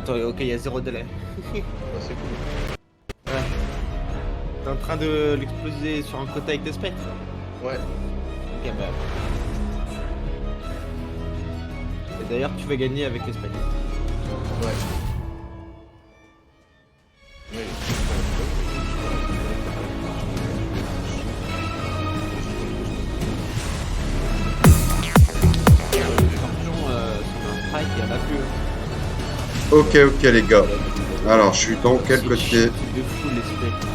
attends, ok, il y a 0 délai. Ah, c'est cool. Ouais. T'es en train de l'exploser sur un côté avec des spectres? Ouais. Ok, bah. Et d'ailleurs, tu vas gagner avec les spectres. Ouais. Ouais. Scorpion, sur un strike, il y en a plus. Ok, les gars. Alors, je suis dans quel C'est côté? de fou les spectres.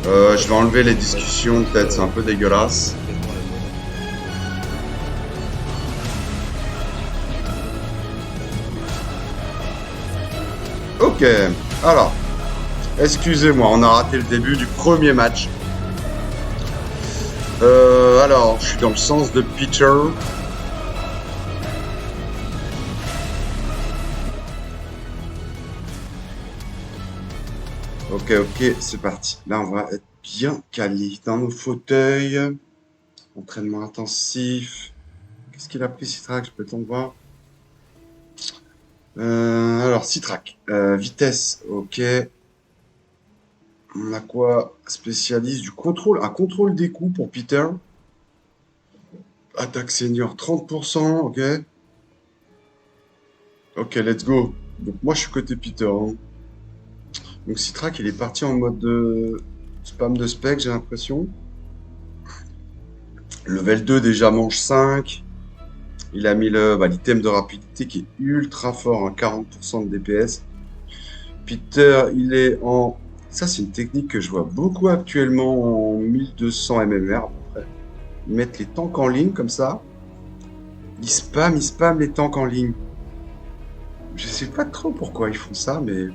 Je vais enlever les discussions, peut-être, c'est un peu dégueulasse. Ok, alors, excusez-moi, on a raté le début du premier match. Alors, je suis dans le sens de Peter. Ok, c'est parti. Là, on va être bien calé dans nos fauteuils. Entraînement intensif. Qu'est-ce qu'il a pris, Citrac? Je peux t'en voir. Alors, Citrac. Vitesse, ok. On a quoi? Spécialiste du contrôle. Un contrôle des coups pour Peter. Attaque senior 30%, ok. Ok, let's go. Donc moi je suis côté Peter, hein. Donc Citrac il est parti en mode de spam de spec, j'ai l'impression. Level 2 déjà mange 5. Il a mis l'item de rapidité qui est ultra fort, hein, 40% de DPS. Peter il est en... Ça c'est une technique que je vois beaucoup actuellement en 1200 MMR à peu près. Ils mettent les tanks en ligne comme ça. Ils spam les tanks en ligne. Je sais pas trop pourquoi ils font ça, mais...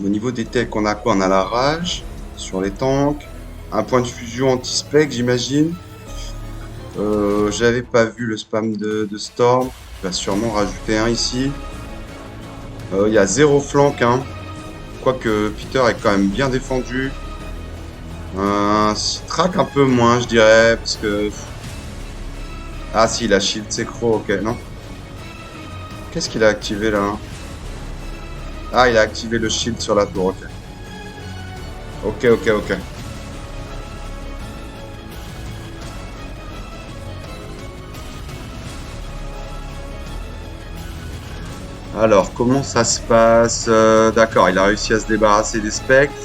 Au niveau des techs, on a quoi? On a la rage sur les tanks. Un point de fusion anti-spec, j'imagine. J'avais pas vu le spam de Storm. Il va sûrement rajouter un ici. Il y a 0 flank, hein. Quoique Peter est quand même bien défendu. Citrac un peu moins, je dirais, parce que... Ah si, il a shield Sekro, ok, non? Qu'est-ce qu'il a activé là? Ah, il a activé le shield sur la tour, ok. Ok. Alors, comment ça se passe? D'accord, il a réussi à se débarrasser des spectres.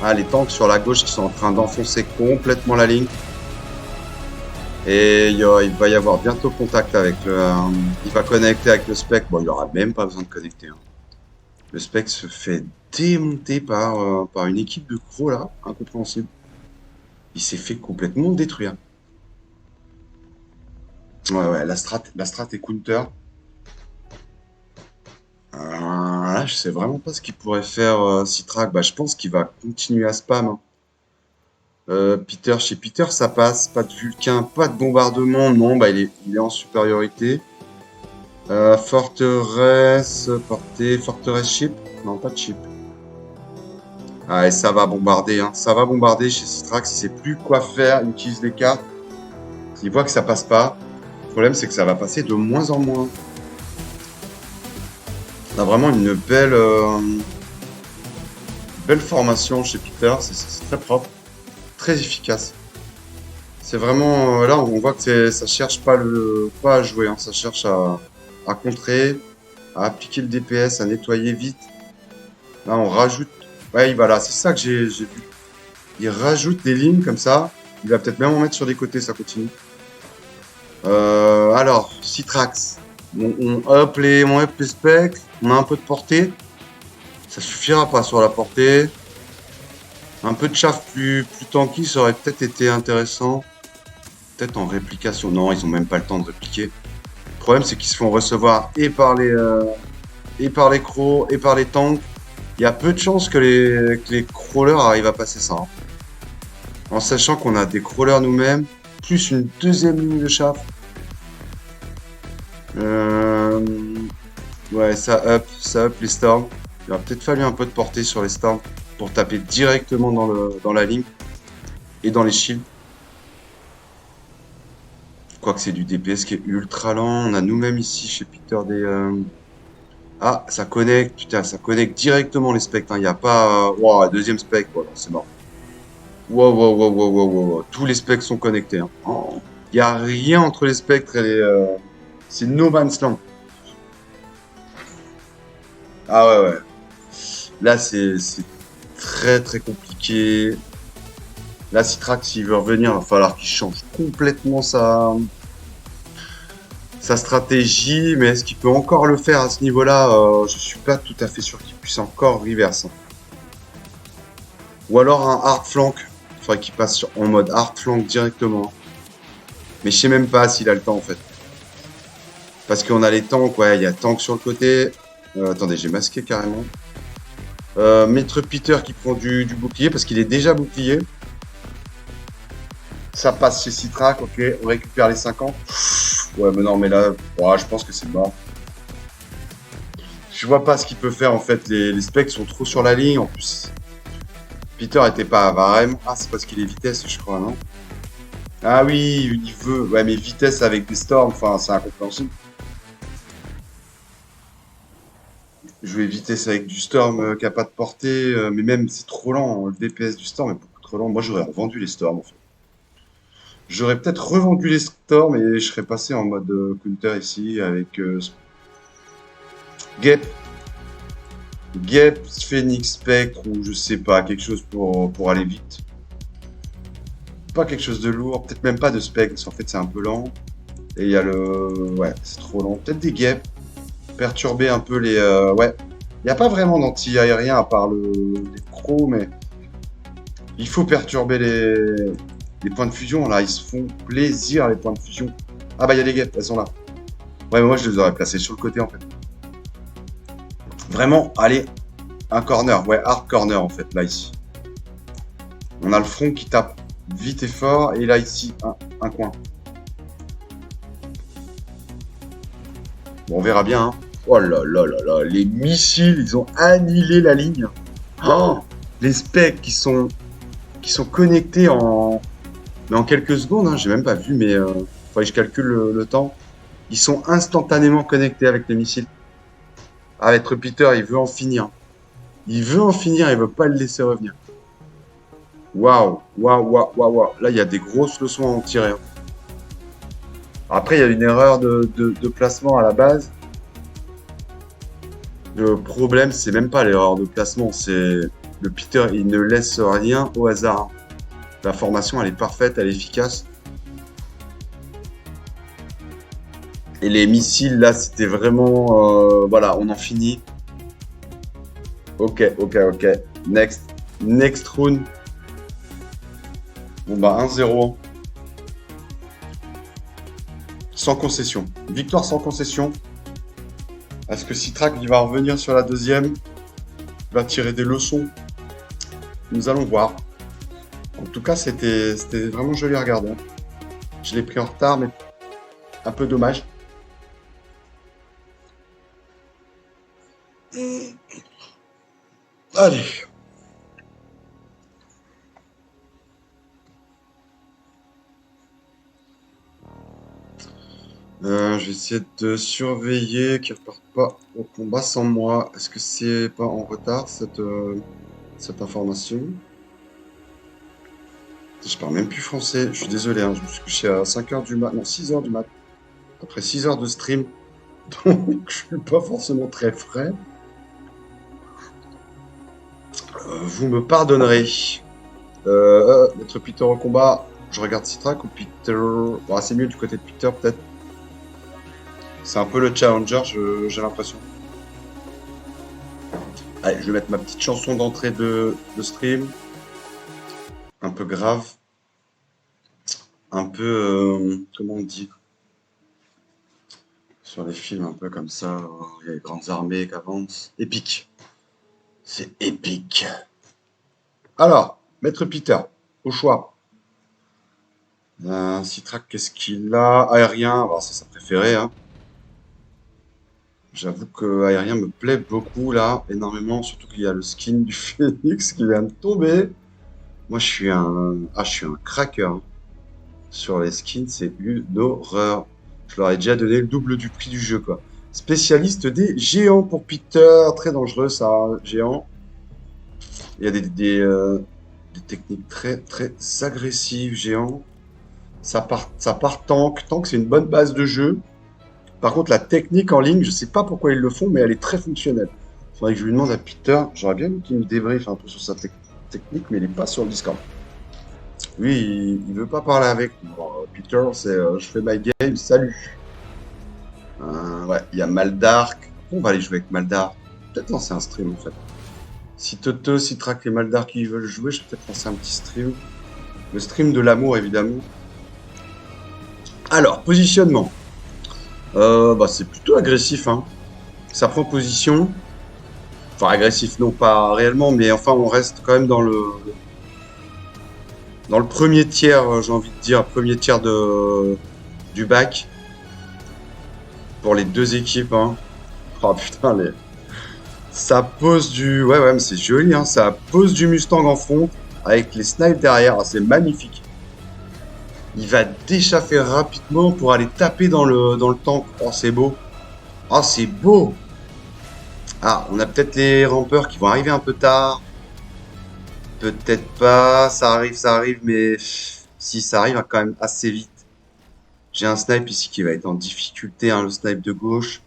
Ah, les tanks sur la gauche qui sont en train d'enfoncer complètement la ligne. Et il va y avoir bientôt contact avec le... il va connecter avec le spectre. Bon, il aura même pas besoin de connecter, hein. Le spectre se fait démonter par une équipe de crocs, là. Incompréhensible. Il s'est fait complètement détruire. Ouais, la strat est counter. Là, je sais vraiment pas ce qu'il pourrait faire, Citrac. Bah, je pense qu'il va continuer à spam, hein. Peter, chez Peter, ça passe. Pas de Vulcain, pas de bombardement. Non, bah, il est en supériorité. Forteresse, portée, forteresse chip. Non, pas de chip. Ah, et ça va bombarder, hein. Ça va bombarder chez Citrax. Il sait plus quoi faire. Il utilise les cartes. Il voit que ça passe pas. Le problème, c'est que ça va passer de moins en moins. On a vraiment une belle formation chez Peter. C'est très propre, très efficace. C'est vraiment là on voit que ça cherche pas à jouer, hein. Ça cherche à contrer, à appliquer le DPS, à nettoyer vite. Là, on rajoute. Ouais, voilà, c'est ça que j'ai vu. Il rajoute des lignes comme ça. Il va peut-être même en mettre sur des côtés, ça continue. Alors, Citrax. On up les specs. On a un peu de portée. Ça suffira pas sur la portée. Un peu de chaff plus tanky, ça aurait peut-être été intéressant. Peut-être en réplication. Non, ils ont même pas le temps de répliquer. Le problème, c'est qu'ils se font recevoir et par les crocs et par les tanks. Il y a peu de chances que les crawlers arrivent à passer ça, hein. En sachant qu'on a des crawlers nous-mêmes, plus une deuxième ligne de chaff. Ouais, ça up les storms. Il aurait peut-être fallu un peu de portée sur les storms pour taper directement dans la ligne et dans les shields. crois que c'est du DPS qui est ultra lent. On a nous-mêmes ici chez Peter des... Ah, ça connecte, putain, ça connecte directement les spectres. Il n'y a pas... Wow, deuxième spectre, voilà, c'est mort. Wow, wow, wow, wow, wow, wow, wow. Tous les spectres sont connectés. Hein. Oh. Il n'y a rien entre les spectres et les... C'est no man's land. Ah ouais, ouais. Là, c'est très, très compliqué. Là, Citrax, s'il veut revenir, il va falloir qu'il change complètement sa stratégie. Mais est-ce qu'il peut encore le faire à ce niveau-là? Je suis pas tout à fait sûr qu'il puisse encore reverse. Hein. Ou alors un hard flank. Il faudrait qu'il passe en mode hard flank directement. Mais je sais même pas s'il a le temps en fait. Parce qu'on a les tanks, ouais, il y a tank sur le côté. Attendez, j'ai masqué carrément. Maître Peter qui prend du bouclier parce qu'il est déjà bouclier. Ça passe chez Citrac, ok, on récupère les 50. Ouais, mais non, mais là, ouais, je pense que c'est mort. Je vois pas ce qu'il peut faire en fait. Les specs sont trop sur la ligne. En plus, Peter était pas à Varem. Ah, c'est parce qu'il est vitesse, je crois, non? Ah oui, il veut. Ouais, mais vitesse avec des storms, enfin, c'est incompréhensible. Jouer vitesse avec du storm qui a pas de portée, mais même c'est trop lent. Le DPS du storm est beaucoup trop lent. Moi, j'aurais revendu les storms en fait. J'aurais peut-être revendu les storms et je serais passé en mode counter ici avec Gep, Phoenix, Spectre ou je sais pas, quelque chose pour aller vite. Pas quelque chose de lourd, peut-être même pas de Spectre parce qu'en fait c'est un peu lent. Et il y a le... Ouais, c'est trop lent. Peut-être des Gep, perturber un peu les... Ouais, il n'y a pas vraiment d'anti-aérien à part les pros, mais il faut perturber les points de fusion. Là, ils se font plaisir, les points de fusion. Ah bah il y a les Gep, elles sont là. Ouais, mais moi je les aurais placés sur le côté en fait. Vraiment, allez, un corner, ouais, hard corner en fait, là ici. On a le front qui tape vite et fort, et là ici, un coin. Bon, on verra bien. Hein. Oh là là là là, les missiles, ils ont annihilé la ligne. Oh, les specs qui sont connectés mais en quelques secondes, hein, j'ai même pas vu, mais faudrait que je calcule le temps. Ils sont instantanément connectés avec les missiles. Ah, être Peter, il veut en finir. Il veut en finir, il veut pas le laisser revenir. Waouh, waouh, waouh, waouh, waouh. Là, il y a des grosses leçons à en tirer. Hein. Après, il y a une erreur de placement à la base. Le problème, c'est même pas l'erreur de placement, c'est le Peter, il ne laisse rien au hasard. La formation, elle est parfaite, elle est efficace. Et les missiles, là, c'était vraiment... voilà, on en finit. Ok, ok, ok. Next round. Bon, bah, 1-0. Sans concession. Victoire sans concession. Est-ce que Citrac, il va revenir sur la deuxième? Il va tirer des leçons? Nous allons voir. En tout cas, c'était vraiment joli à regarder. Je l'ai pris en retard, mais un peu dommage. Allez. Je vais essayer de surveiller qu'il ne reparte pas au combat sans moi. Est-ce que c'est pas en retard cette information? Je parle même plus français, je suis désolé, hein, je me suis couché à 5h du mat, non 6h du mat. Après 6 heures de stream, donc je suis pas forcément très frais. Vous me pardonnerez. Maître Peter au combat, je regarde Citrac ou Peter... Bon, c'est mieux du côté de Peter peut-être. C'est un peu le challenger, j'ai l'impression. Allez, je vais mettre ma petite chanson d'entrée de stream. Un peu grave. Un peu... comment on dit? Sur les films un peu comme ça, il y a les grandes armées qui avancent. Épique. C'est épique. Alors, Maître Peter, au choix. Citrac, qu'est-ce qu'il a? Aérien, bon, c'est sa préférée. Hein. J'avoue que aérien me plaît beaucoup là, énormément. Surtout qu'il y a le skin du Phoenix qui vient de tomber. Moi, je suis un cracker. Hein. sur les skins, c'est une horreur. Je leur ai déjà donné le double du prix du jeu, quoi. Spécialiste des géants pour Peter, très dangereux ça, géant. Il y a des techniques très très agressives, géant. Ça part tank. Tank, c'est une bonne base de jeu. Par contre, la technique en ligne, je sais pas pourquoi ils le font, mais elle est très fonctionnelle. Faudrait que je lui demande à Peter. J'aurais bien aimé qu'il me débriefe un peu sur sa technique, mais il est pas sur le Discord. Lui, il veut pas parler avec moi. Peter, c'est je fais my game, salut. Ouais, il y a Maldark. On va aller jouer avec Maldark. Peut-être lancer un stream en fait. Si Toto, si Track et Maldark qui veulent jouer, je vais peut-être lancer un petit stream. Le stream de l'amour évidemment. Alors, positionnement. Bah, c'est plutôt agressif, hein. Ça prend position. Enfin, agressif, non pas réellement, mais enfin, on reste quand même dans le premier tiers, j'ai envie de dire, premier tiers du bac. Pour les deux équipes, hein. Oh putain, ça pose du... Ouais, mais c'est joli, hein. Ça pose du Mustang en front, avec les snipes derrière. Ah, c'est magnifique. Il va déchaffer rapidement pour aller taper dans le tank. Oh, c'est beau. Oh, c'est beau. Ah, on a peut-être les rampeurs qui vont arriver un peu tard. Peut-être pas. Ça arrive, mais si ça arrive quand même assez vite. J'ai un snipe ici qui va être en difficulté, hein, le snipe de gauche.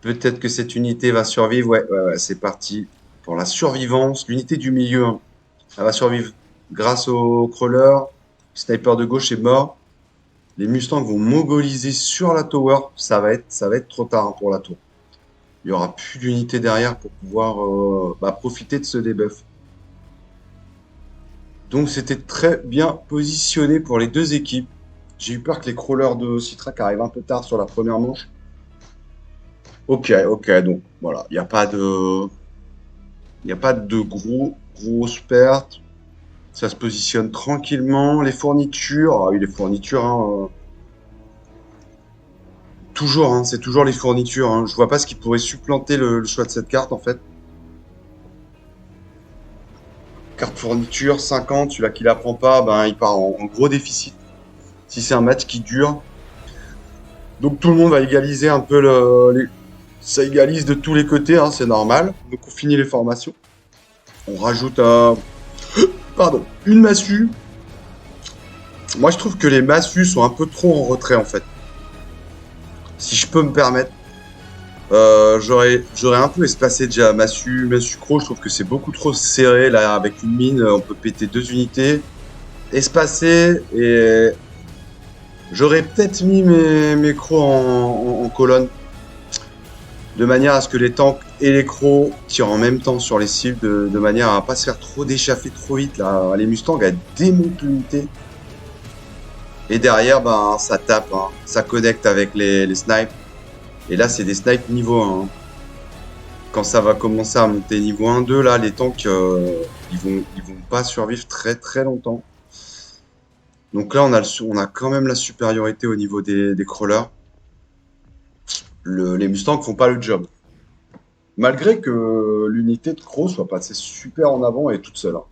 Peut-être que cette unité va survivre. Ouais, c'est parti. Pour la survivance, l'unité du milieu, hein, elle va survivre grâce au crawler. Le sniper de gauche est mort. Les Mustangs vont mobiliser sur la tower. Ça va être trop tard, hein, pour la tour. Il n'y aura plus d'unité derrière pour pouvoir profiter de ce debuff. Donc c'était très bien positionné pour les deux équipes. J'ai eu peur que les crawlers de Citrak arrivent un peu tard sur la première manche. Ok, donc voilà, il n'y a pas de grosses pertes. Ça se positionne tranquillement. Les fournitures, ah oui, les fournitures, hein, toujours, hein, c'est toujours les fournitures, hein. Je vois pas ce qui pourrait supplanter le choix de cette carte en fait. Carte fourniture, 50, celui-là qui la prend pas, ben, il part en gros déficit. Si c'est un match qui dure. Donc tout le monde va égaliser un peu ça égalise de tous les côtés, hein, c'est normal. Donc on finit les formations. On rajoute une massue. Moi je trouve que les massues sont un peu trop en retrait en fait. Si je peux me permettre. J'aurais un peu espacé déjà massue croc, je trouve que c'est beaucoup trop serré là avec une mine, on peut péter deux unités. Espacé et j'aurais peut-être mis mes crocs en colonne. De manière à ce que les tanks et les crocs tirent en même temps sur les cibles, de manière à pas se faire trop déchaffer trop vite. Là. Les Mustangs, elles démontent l'unité. Et derrière, ben, ça tape, hein. Ça connecte avec les snipes. Et là, c'est des snipes niveau 1. Hein. Quand ça va commencer à monter niveau 1, 2, là, les tanks, ils vont pas survivre très très longtemps. Donc là, on a quand même la supériorité au niveau des crawlers. Les Mustangs font pas le job. Malgré que l'unité de Crow soit passée super en avant et toute seule. Hein.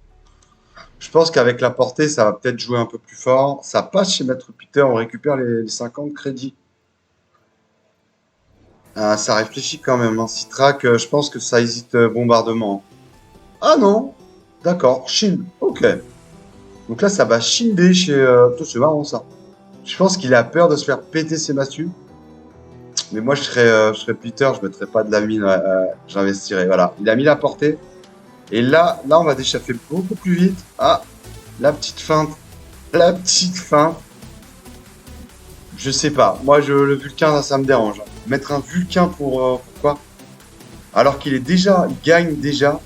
Je pense qu'avec la portée, ça va peut-être jouer un peu plus fort. Ça passe chez Maître Peter, on récupère les 50 crédits. Ça réfléchit quand même. Hein. Citrak, je pense que ça hésite bombardement. Ah non, d'accord, shield, ok. Donc là, ça va shielder chez... c'est marrant ça. Je pense qu'il a peur de se faire péter ses massues. Mais moi, je serais Peter, je mettrais pas de la mine, j'investirais. Voilà, il a mis la portée. Et là, on va déchaffer beaucoup plus vite. Ah, la petite feinte. La petite feinte. Je sais pas. Moi, le Vulcain, ça me dérange. Mettre un Vulcain pour quoi? Alors qu'il il gagne déjà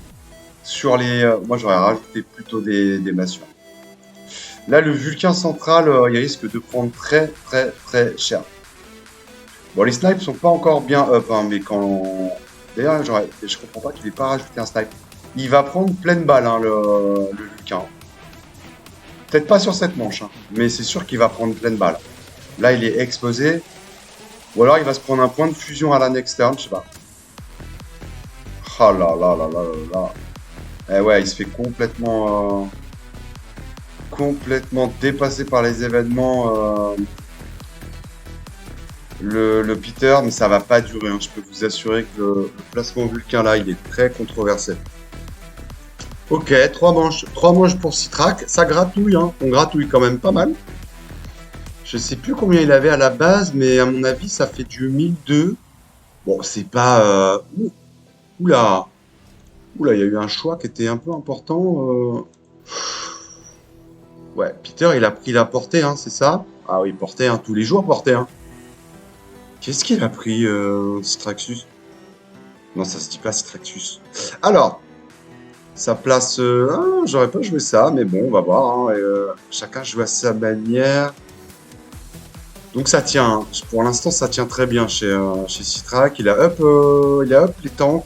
sur les... moi, j'aurais rajouté plutôt des massues. Là, le Vulcain central, il risque de prendre très, très, très cher. Bon, les snipes sont pas encore bien up, hein, mais quand... D'ailleurs, je comprends pas qu'il ait pas rajouté un snipe. Il va prendre pleine balle, hein, le Vulcain. Peut-être pas sur cette manche, hein, mais c'est sûr qu'il va prendre pleine balle. Là, il est exposé. Ou alors, il va se prendre un point de fusion à la next turn, je sais pas. Ah là là là là là là. Eh ouais, il se fait complètement complètement dépassé par les événements. Le Peter, mais ça va pas durer, hein. Je peux vous assurer que le placement Vulcain là, il est très controversé. Ok, 3 manches pour Citrak, ça gratouille, hein. On gratouille quand même pas mal. Je sais plus combien il avait à la base, mais à mon avis, ça fait du 1002. Bon, c'est pas... Oula, oula, il y a eu un choix qui était un peu important. Ouais, Peter, il a pris la portée, hein, c'est ça? Ah oui, portée, hein, tous les jours portée, hein. Qu'est-ce qu'il a pris, Straxus? Non, ça se dit pas Straxus. Alors, sa place... j'aurais pas joué ça, mais bon, on va voir. Hein, chacun joue à sa manière. Donc ça tient. Hein. Pour l'instant, ça tient très bien chez Citrak. Il a up les tanks.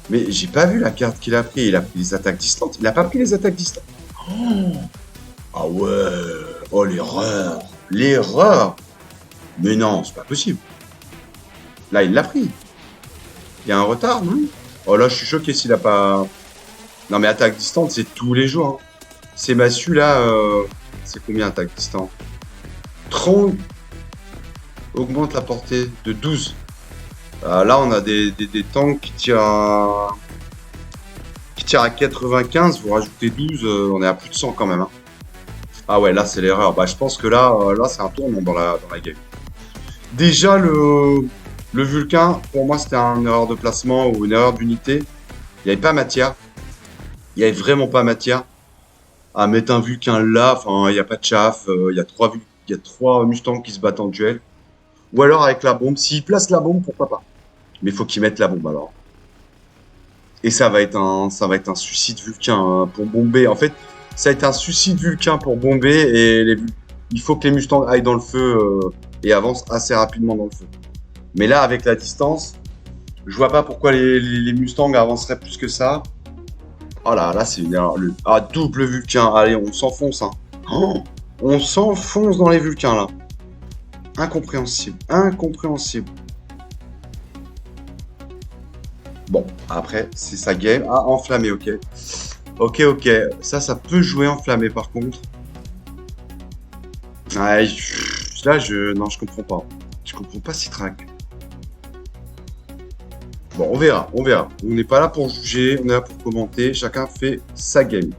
Mais j'ai pas vu la carte qu'il a pris. Il a pris les attaques distantes. Il a pas pris les attaques distantes. Oh ah ouais. Oh, l'erreur. L'erreur. Mais non, c'est pas possible. Là, il l'a pris. Il y a un retard, non? Oh là, je suis choqué s'il a pas... Non, mais attaque distante, c'est tous les jours. Hein. Ces massues, là, c'est combien attaque distante? 30. Augmente la portée de 12. Là, on a des tanks qui tirent à 95. Vous rajoutez 12, on est à plus de 100 quand même. Hein. Ah ouais, là, c'est l'erreur. Bah, je pense que là c'est un tournant dans la game. Déjà, le Vulcain, pour moi, c'était une erreur de placement ou une erreur d'unité. Il n'y avait pas matière. Il n'y avait vraiment pas matière à mettre un Vulcain là. Enfin, il n'y a pas de chaff. Il y a 3 Mustangs qui se battent en duel. Ou alors avec la bombe. S'il place la bombe, pourquoi pas. Mais il faut qu'il mette la bombe alors. Et ça va être un suicide Vulcain hein, pour bomber. En fait, ça va être un suicide Vulcain pour bomber. Et il faut que les Mustangs aillent dans le feu et avancent assez rapidement dans le feu. Mais là, avec la distance, je vois pas pourquoi les Mustangs avanceraient plus que ça. Oh là, c'est une erreur. Double Vulcain. Allez, on s'enfonce. Hein. Oh, on s'enfonce dans les Vulcains, là. Incompréhensible. Incompréhensible. Bon, après, c'est sa game. Ah, enflammé, ok. Ok. Ça peut jouer enflammé, par contre. Ouais, là, non, je comprends pas. Je comprends pas Citrak. Bon, on verra. On n'est pas là pour juger, on est là pour commenter. Chacun fait sa game.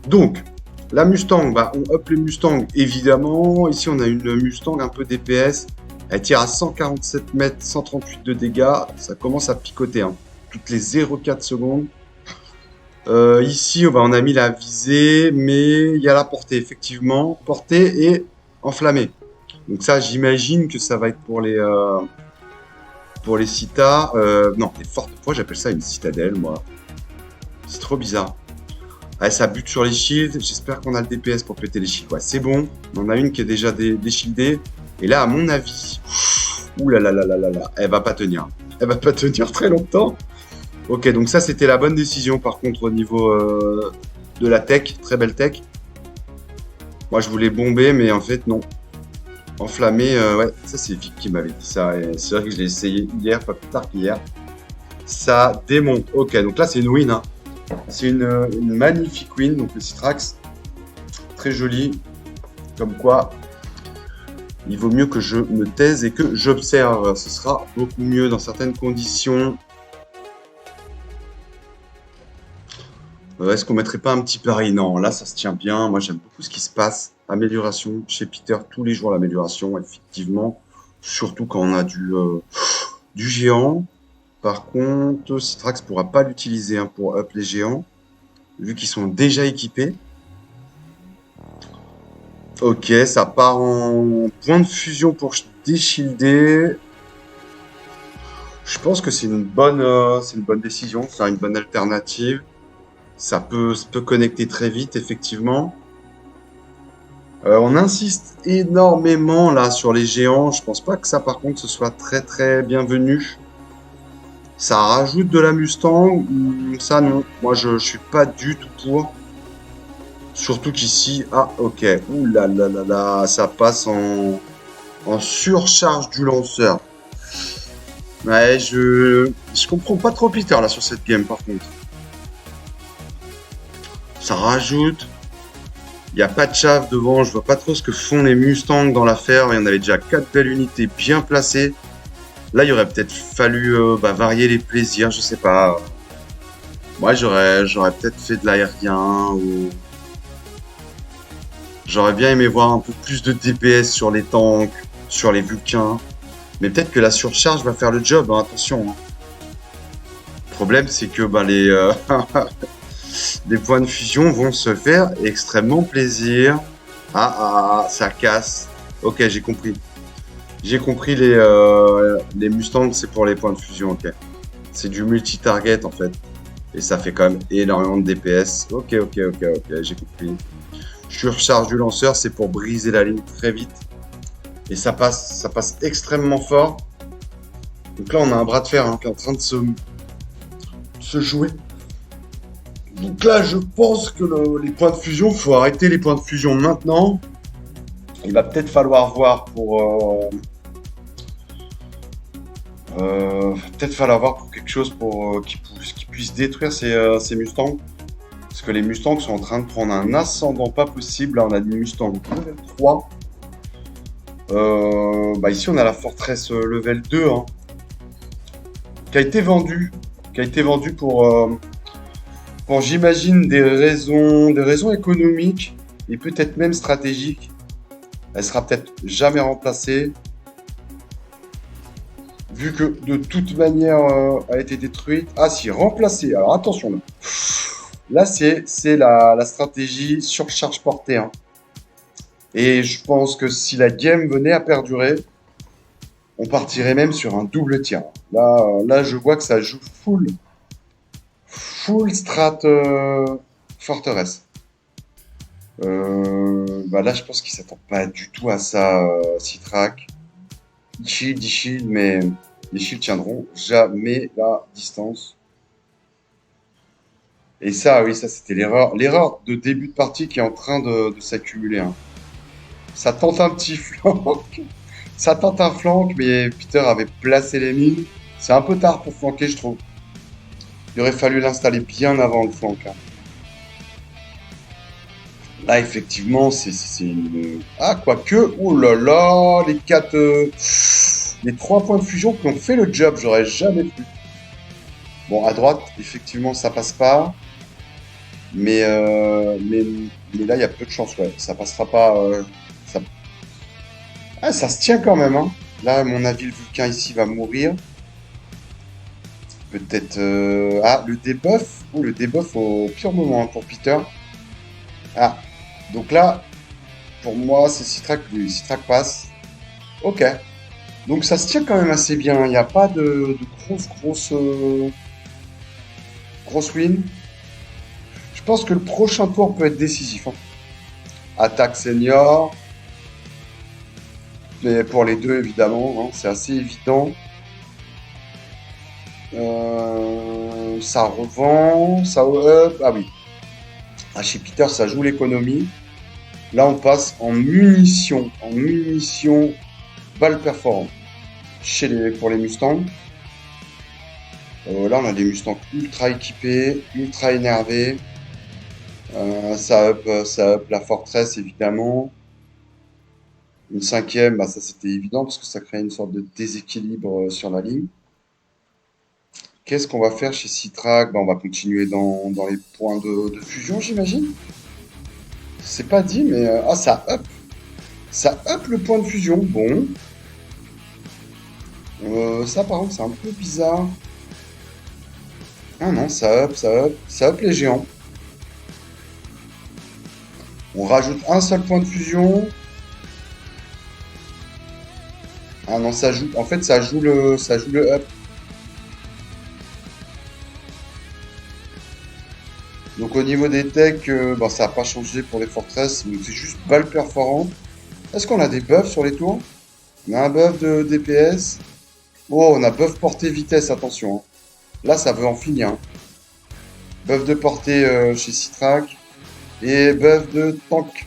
Donc, la Mustang, on up les Mustangs, évidemment. Ici, on a une Mustang un peu DPS. Elle tire à 147 mètres, 138 de dégâts. Ça commence à picoter, hein. Toutes les 0,4 secondes. Ici, on a mis la visée, mais il y a la portée, effectivement. Portée et enflammée. Donc ça, j'imagine que ça va être pour les citas, non, les fortes proies, j'appelle ça une citadelle, moi. C'est trop bizarre. Ouais, ça bute sur les shields. J'espère qu'on a le DPS pour péter les shields. Ouais, c'est bon. On en a une qui est déjà déshieldée. Et là, à mon avis, ouh là, elle va pas tenir. Elle va pas tenir très longtemps. Ok, donc ça, c'était la bonne décision, par contre, au niveau de la tech. Très belle tech. Moi, je voulais bomber, mais en fait, non. Enflammé, ouais, ça c'est Vic qui m'avait dit ça. C'est vrai que je l'ai essayé hier, pas plus tard qu'hier. Ça démonte. Ok, donc là c'est une win. Hein. C'est une magnifique win, donc le Citrax. Très joli. Comme quoi, il vaut mieux que je me taise et que j'observe. Ce sera beaucoup mieux dans certaines conditions. Est-ce qu'on mettrait pas un petit pari? Non, là ça se tient bien. Moi j'aime beaucoup ce qui se passe. Amélioration chez Peter, tous les jours l'amélioration, effectivement. Surtout quand on a du géant. Par contre, Citrax ne pourra pas l'utiliser hein, pour up les géants, vu qu'ils sont déjà équipés. Ok, ça part en point de fusion pour déshilder. Je pense que c'est une bonne décision, c'est une bonne alternative. Ça peut connecter très vite, effectivement. On insiste énormément là sur les géants. Je pense pas que ça, par contre, ce soit très très bienvenu. Ça rajoute de la Mustang. Ça, non. Moi, je suis pas du tout pour. Surtout qu'ici... Ah, ok. Ouh là là là là. Ça passe en surcharge du lanceur. Ouais, je comprends pas trop Peter là sur cette game, par contre. Ça rajoute... Il n'y a pas de chaff devant, je vois pas trop ce que font les Mustangs dans l'affaire. Il y en avait déjà 4 belles unités bien placées. Là, il aurait peut-être fallu varier les plaisirs, je sais pas. Moi, j'aurais peut-être fait de l'aérien ou j'aurais bien aimé voir un peu plus de DPS sur les tanks, sur les Vulcains. Mais peut-être que la surcharge va faire le job, hein, attention. Hein. Le problème, c'est que les points de fusion vont se faire extrêmement plaisir. Ça casse. Ok, j'ai compris. J'ai compris les Mustangs, c'est pour les points de fusion, ok. C'est du multi-target en fait. Et ça fait quand même énormément de DPS. Ok, j'ai compris. Surcharge du lanceur, c'est pour briser la ligne très vite. Et ça passe extrêmement fort. Donc là, on a un bras de fer qui est en train de se jouer. Donc là, je pense que les points de fusion, faut arrêter les points de fusion maintenant. Il va peut-être falloir voir pour quelque chose pour qui puisse détruire ces Mustangs. Parce que les Mustangs sont en train de prendre un ascendant pas possible. Là, on a des Mustangs level 3. Ici, on a la forteresse level 2 qui a été vendue. Pour j'imagine, des raisons économiques et peut-être même stratégiques. Elle sera peut-être jamais remplacée. Vu que de toute manière, elle a été détruite. Ah si, remplacée. Alors attention là. Là, c'est la stratégie surcharge portée. Et je pense que si la game venait à perdurer, on partirait même sur un double tir. Là, je vois que ça joue full strat forteresse. Là, je pense qu'il s'attend pas du tout à ça, Citrak. Il shield, mais les shields tiendront jamais la distance. Et ça, oui, ça c'était l'erreur de début de partie qui est en train de s'accumuler. Ça tente un petit flank. Ça tente un flank, mais Peter avait placé les mines. C'est un peu tard pour flanquer, je trouve. Il aurait fallu l'installer bien avant le flank. Là, effectivement, c'est une... Ah, quoique, oh là là, les 3 points de fusion qui ont fait le job, j'aurais jamais cru. Bon, à droite, effectivement, ça passe pas. Mais là, il y a peu de chance, ouais. Ça passera pas. Ça se tient quand même, Là, à mon avis, le Vulcain ici va mourir. Peut-être... le debuff. Oh, le debuff au pire moment pour Peter. Ah, donc là, pour moi, c'est Citrak. Citrak passe. Ok. Donc ça se tient quand même assez bien. Il n'y a pas de grosse win. Je pense que le prochain tour peut être décisif. Attaque senior. Mais pour les deux, évidemment, c'est assez évident. Ça revend, ça up. Ah oui. Chez Peter, ça joue l'économie. Là, on passe en munitions. Balle perforante. Pour les Mustangs. Là, on a des Mustangs ultra équipés, ultra énervés. Ça up la forteresse, évidemment. Une 5e, ça c'était évident parce que ça crée une sorte de déséquilibre sur la ligne. Qu'est-ce qu'on va faire chez Citrak? On va continuer dans les points de fusion, j'imagine. C'est pas dit, mais... ça up. Ça up le point de fusion. Bon. Ça, par contre, c'est un peu bizarre. Ah non, ça up les géants. On rajoute un seul point de fusion. Ah non, ça joue. En fait, ça joue le up. Donc au niveau des techs, ça n'a pas changé pour les forteresses, mais c'est juste balle perforante. Est-ce qu'on a des buffs sur les tours? On a un buff de DPS. Oh, on a buff portée vitesse, attention. Là, ça veut en finir. Buff de portée chez Citrak. Et buff de tank.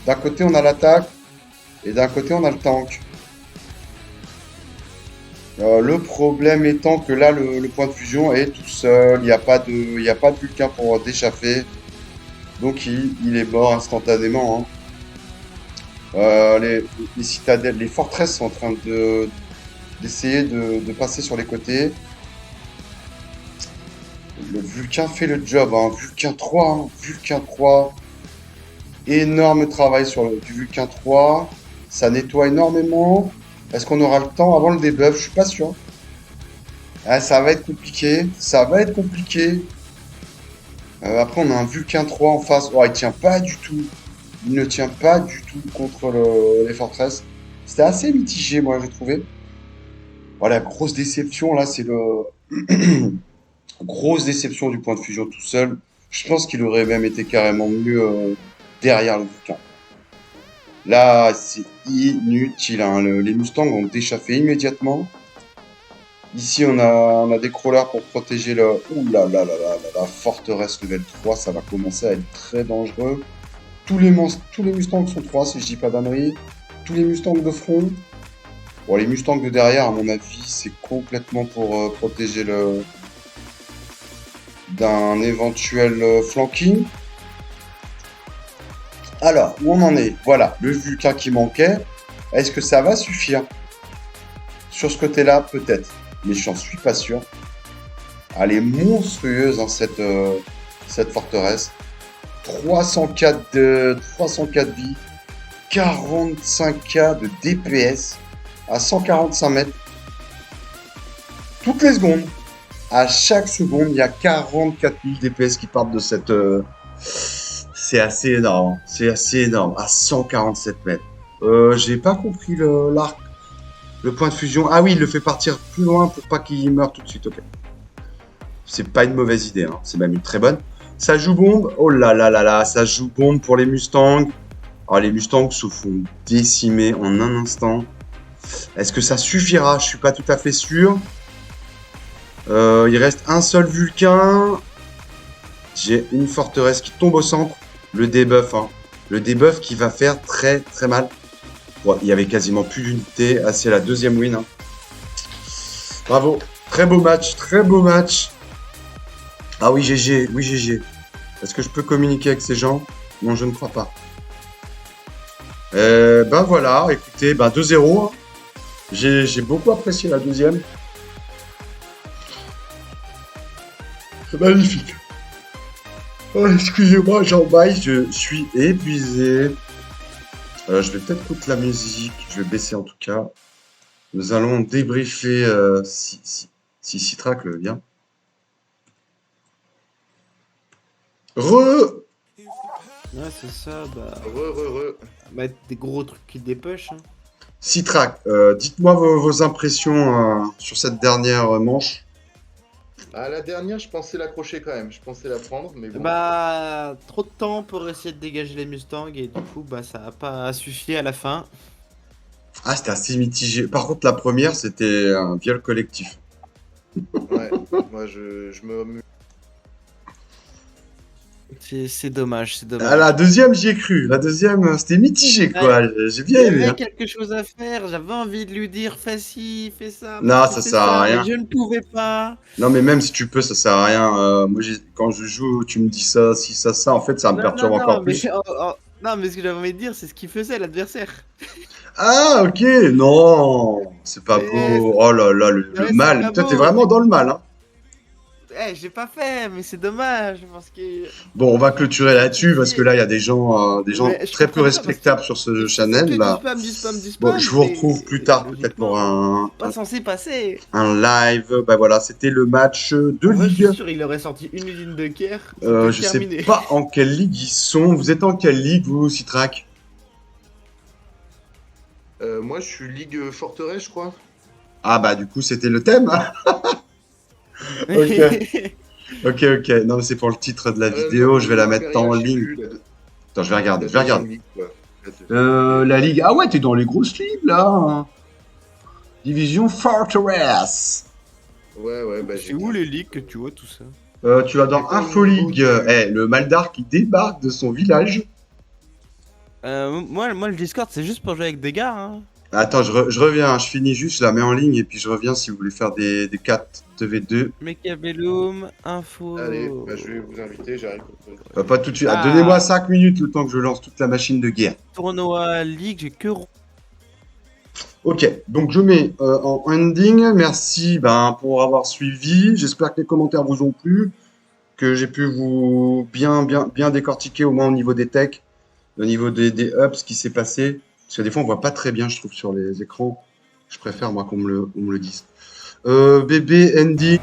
D'un côté, on a l'attaque. Et d'un côté, on a le tank. Le problème étant que là, le point de fusion est tout seul. Il n'y a pas de Vulcain pour déchaffer. Donc il est mort instantanément, hein. Les citadelles, les forteresses sont en train d'essayer de passer sur les côtés. Le Vulcain fait le job, hein. Vulcain 3, hein. Vulcain 3. Énorme travail du Vulcain 3. Ça nettoie énormément. Est-ce qu'on aura le temps avant le debuff? Je suis pas sûr. Ah, ça va être compliqué. Ça va être compliqué. Après, on a un Vulcain 3 en face. Oh, il tient pas du tout. Il ne tient pas du tout contre les forteresses. C'était assez mitigé, moi, j'ai trouvé. Voilà, grosse déception, là, c'est le... grosse déception du point de fusion tout seul. Je pense qu'il aurait même été carrément mieux derrière le Vulcain. Là, c'est inutile, hein. Les Mustangs vont déchaffer immédiatement. Ici, on a des crawlers pour protéger le... Ouh là là là là là, la forteresse level 3, ça va commencer à être très dangereux. Tous les Mustangs sont 3, si je dis pas d'ânerie. Tous les Mustangs de front. Bon, les Mustangs de derrière, à mon avis, c'est complètement pour protéger d'un éventuel flanking. Alors, où on en est? Voilà, le Vulcain qui manquait. Est-ce que ça va suffire? Sur ce côté-là, peut-être. Mais j'en suis pas sûr. Elle est monstrueuse, hein, cette forteresse. 304 vies, 45k de DPS à 145 mètres. Toutes les secondes, à chaque seconde, il y a 44 000 DPS qui partent de cette... C'est assez énorme, hein. C'est assez énorme, à 147 mètres. J'ai pas compris l'arc, le point de fusion. Ah oui, il le fait partir plus loin pour pas qu'il meure tout de suite, ok. C'est pas une mauvaise idée, hein. C'est même une très bonne. Ça joue bombe. Oh là là là là, ça joue bombe pour les Mustangs. Oh, les Mustangs se font décimer en un instant. Est-ce que ça suffira? Je suis pas tout à fait sûr. Il reste un seul Vulcain. J'ai une forteresse qui tombe au centre. Le debuff, hein. Le debuff qui va faire très très mal. Bon, il y avait quasiment plus d'unités. Ah, c'est la deuxième win, hein. Bravo. Très beau match, très beau match. Ah oui, GG, oui, GG. Est-ce que je peux communiquer avec ces gens? Non, je ne crois pas. Ben voilà, écoutez, 2-0. Hein. J'ai beaucoup apprécié la deuxième. C'est magnifique. Oh, excusez-moi, j'en baille, je suis épuisé. Je vais peut-être couper la musique, je vais baisser en tout cas. Nous allons débriefer si Citrac le veut bien. Ouais, c'est ça, mettre des gros trucs qui dépush. Hein. Citrac, dites-moi vos impressions sur cette dernière manche. Ah, la dernière, je pensais l'accrocher quand même. Je pensais la prendre, mais bon. Trop de temps pour essayer de dégager les Mustangs et du coup, ça n'a pas suffi à la fin. Ah, c'était assez mitigé. Par contre, la première, c'était un viol collectif. Ouais, moi je me... C'est dommage, c'est dommage. Ah, la deuxième, j'y ai cru. La deuxième, c'était mitigé, quoi. J'ai bien Il y aimé. avait Hein. quelque chose à faire, j'avais envie de lui dire fais ci, fais ça. Non, ça sert à rien. Mais je ne pouvais pas. Non, mais même si tu peux, ça sert à rien. Moi, quand je joue, tu me dis ça, si ça, en fait, ça me perturbe encore plus. Non, mais ce que j'avais envie de dire, c'est ce qu'il faisait l'adversaire. Ah, ok, non, c'est pas beau. Oh là là, le mal. Toi, t'es vraiment dans le mal, hein. J'ai pas fait, mais c'est dommage parce que. Bon, on va clôturer là-dessus parce que là, il y a des gens très peu respectables sur ce channel. Là. Du spam. Bon, je vous retrouve plus tard peut-être pour Pas censé passer. un live. Bah voilà, c'était le match de Moi, je ligue. suis sûr, il aurait sorti une usine de Caire. Je sais pas en quelle ligue ils sont. Vous êtes en quelle ligue, vous, Citrac? moi, je suis Ligue Forteresse, je crois. Ah bah du coup, c'était le thème. Ok. Ok. Non, mais c'est pour le titre de la vidéo. Non, Je vais la mettre en ligne. Attends, je vais regarder. Ligue, quoi. La ligue. Ah ouais, t'es dans les grosses ligues là. Division Fortress. Ouais, C'est où les ligues que tu vois tout ça? Tu vas dans Info League. Le Maldar qui débarque de son village. Moi, le Discord, c'est juste pour jouer avec des gars. Hein. Attends, je reviens, je finis juste, je la mets en ligne et puis je reviens si vous voulez faire des 4v2. Mechabellum, info. Allez, bah, je vais vous inviter, j'arrive. Pas tout de suite. Ah, Ah. donnez-moi 5 minutes le temps que je lance toute la machine de guerre. Tournoi Ligue, j'ai que. Ok, donc je mets en ending. Merci pour avoir suivi. J'espère que les commentaires vous ont plu, que j'ai pu vous bien décortiquer au moins au niveau des techs, au niveau des ups, ce qui s'est passé. Parce que des fois on voit pas très bien, je trouve, sur les écrans. Je préfère moi qu'on me le dise. Bébé ending.